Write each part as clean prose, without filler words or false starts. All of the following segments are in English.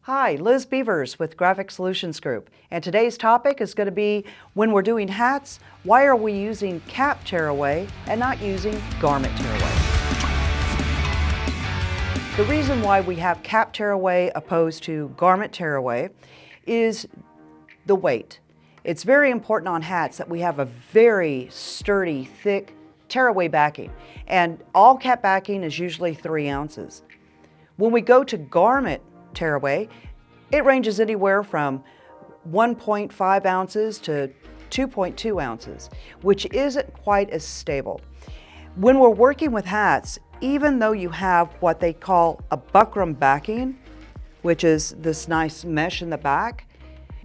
Hi, Liz Beavers with Graphic Solutions Group, and today's topic is going to be when we're doing hats, why are we using cap tearaway and not using garment tearaway? The reason why we have cap tearaway opposed to garment tearaway is the weight. It's very important on hats that we have a very sturdy, thick tearaway backing, and all cap backing is usually 3 ounces. When we go to garment tearaway, it ranges anywhere from 1.5 ounces to 2.2 ounces, which isn't quite as stable. When we're working with hats, even though you have what they call a buckram backing, which is this nice mesh in the back,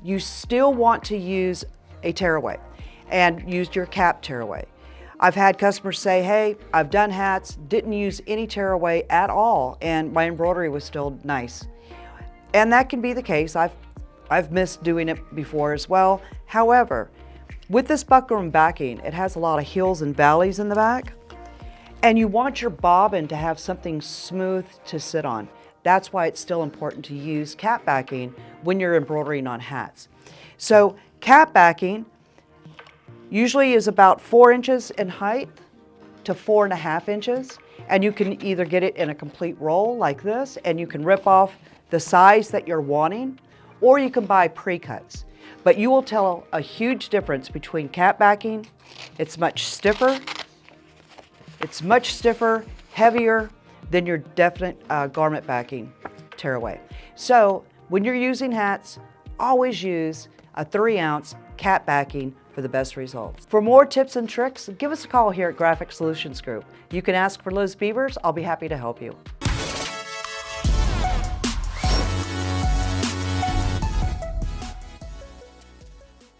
you still want to use a tearaway and use your cap tearaway. I've had customers say, hey, I've done hats, didn't use any tearaway at all, and my embroidery was still nice. And that can be the case. I've missed doing it before as well. However, with this buckram backing, it has a lot of hills and valleys in the back, and you want your bobbin to have something smooth to sit on. That's why it's still important to use cap backing when you're embroidering on hats. So cap backing usually is about 4 inches in height to 4.5 inches. And you can either get it in a complete roll like this, and you can rip off the size that you're wanting, or you can buy pre-cuts. But you will tell a huge difference between cap backing. It's much stiffer, heavier than your definite garment backing tearaway. So when you're using hats, always use a 3-ounce cap backing for the best results. For more tips and tricks, give us a call here at Graphic Solutions Group. You can ask for Liz Beavers. I'll be happy to help you.